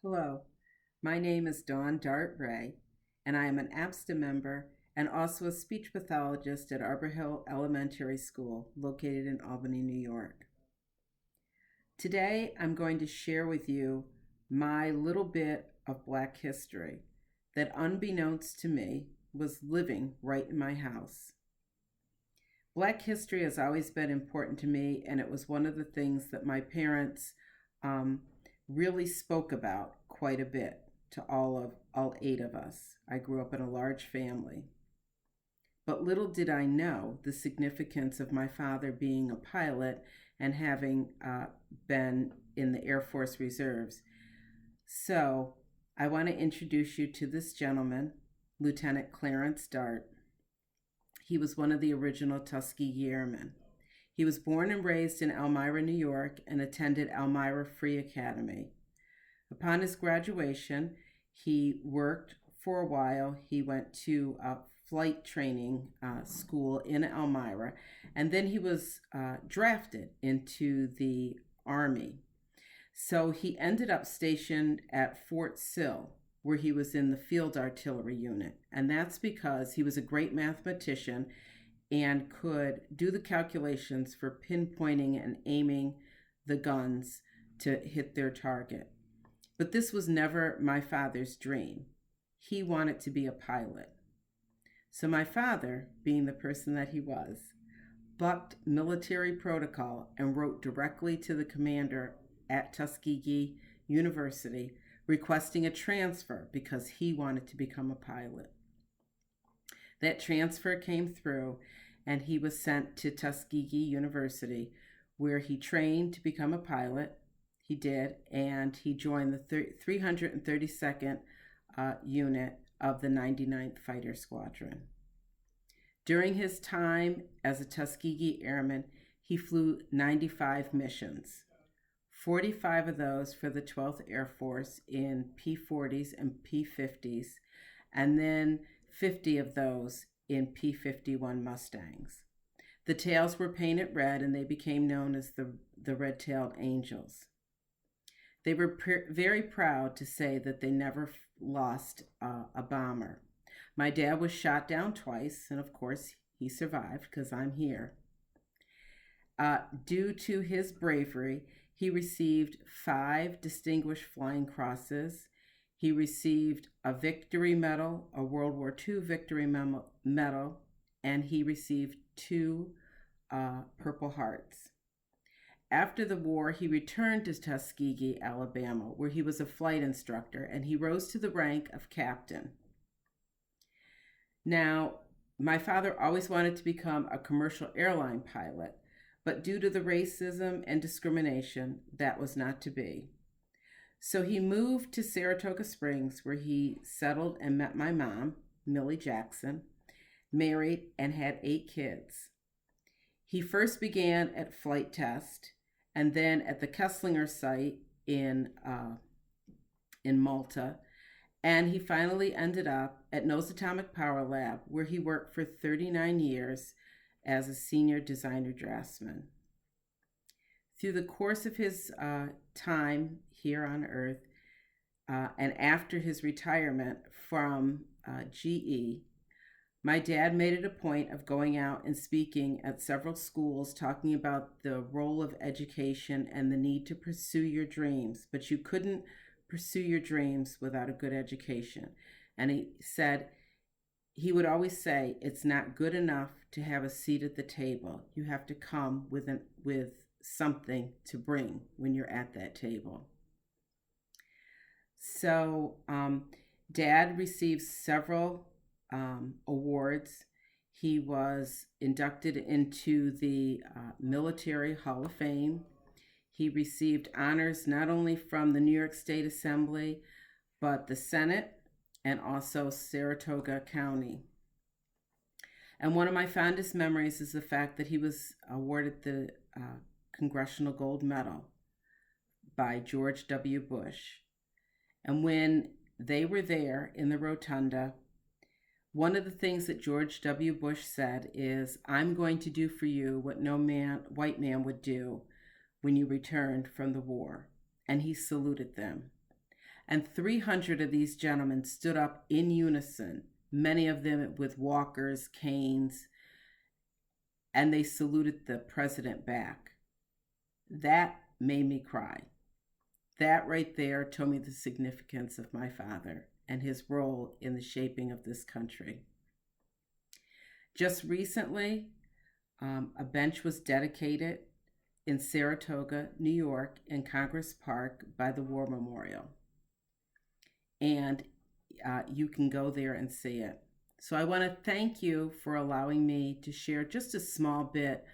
Hello, my name is Dawn Dart Ray, and I am an APSTA member and also a speech pathologist at Arbor Hill Elementary School, located in Albany, New York. Today, I'm going to share with you my little bit of Black history that, unbeknownst to me, was living right in my house. Black history has always been important to me, and it was one of the things that my parents really spoke about quite a bit to all 8 of us. I grew up in a large family. But little did I know the significance of my father being a pilot and having been in the Air Force Reserves. So I want to introduce you to this gentleman, Lieutenant Clarence Dart. He was one of the original Tuskegee Airmen. He was born and raised in Elmira, New York, and attended Elmira Free Academy. Upon his graduation, he worked for a while. He went to a flight training school in Elmira, and then he was drafted into the Army. So he ended up stationed at Fort Sill, where he was in the Field Artillery Unit, and that's because he was a great mathematician and could do the calculations for pinpointing and aiming the guns to hit their target. But this was never my father's dream. He wanted to be a pilot. So my father, being the person that he was, bucked military protocol and wrote directly to the commander at Tuskegee University requesting a transfer because he wanted to become a pilot. That transfer came through, and he was sent to Tuskegee University, where he trained to become a pilot. He did, and he joined the 332nd unit of the 99th Fighter Squadron. During his time as a Tuskegee Airman, he flew 95 missions, 45 of those for the 12th Air Force in P-40s and P-50s, and then 50 of those in P-51 Mustangs. The tails were painted red, and they became known as the Red-Tailed Angels. They were very proud to say that they never lost a bomber. My dad was shot down twice, and of course he survived because I'm here. Due to his bravery, he received 5 Distinguished Flying Crosses. He received a Victory Medal, a World War II Victory Medal, and he received 2 Purple Hearts. After the war, he returned to Tuskegee, Alabama, where he was a flight instructor, and he rose to the rank of captain. Now, my father always wanted to become a commercial airline pilot, but due to the racism and discrimination, that was not to be. So he moved to Saratoga Springs, where he settled and met my mom, Millie Jackson, married, and had 8 kids. He first began at Flight Test, and then at the Kesslinger site in Malta, and he finally ended up at NOS Atomic Power Lab, where he worked for 39 years as a senior designer draftsman. Through the course of his time here on Earth, and after his retirement from GE, my dad made it a point of going out and speaking at several schools, talking about the role of education and the need to pursue your dreams. But you couldn't pursue your dreams without a good education. And he would always say, it's not good enough to have a seat at the table. You have to come with something to bring when you're at that table. So Dad received several awards. He was inducted into the Military Hall of Fame. He received honors not only from the New York State Assembly, but the Senate and also Saratoga County. And one of my fondest memories is the fact that he was awarded the Congressional Gold Medal by George W. Bush. And when they were there in the rotunda, one of the things that George W. Bush said is, I'm going to do for you what no white man would do when you returned from the war. And he saluted them. And 300 of these gentlemen stood up in unison, many of them with walkers, canes, and they saluted the president back. That made me cry. That right there told me the significance of my father and his role in the shaping of this country. Just recently, a bench was dedicated in Saratoga, New York, in Congress Park by the War Memorial. And you can go there and see it. So I want to thank you for allowing me to share just a small bit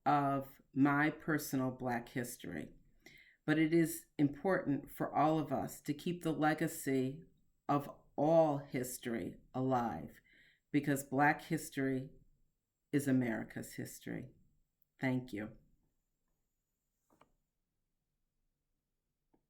of my personal Black history. But it is important for all of us to keep the legacy of all history alive, because Black history is America's history. Thank you.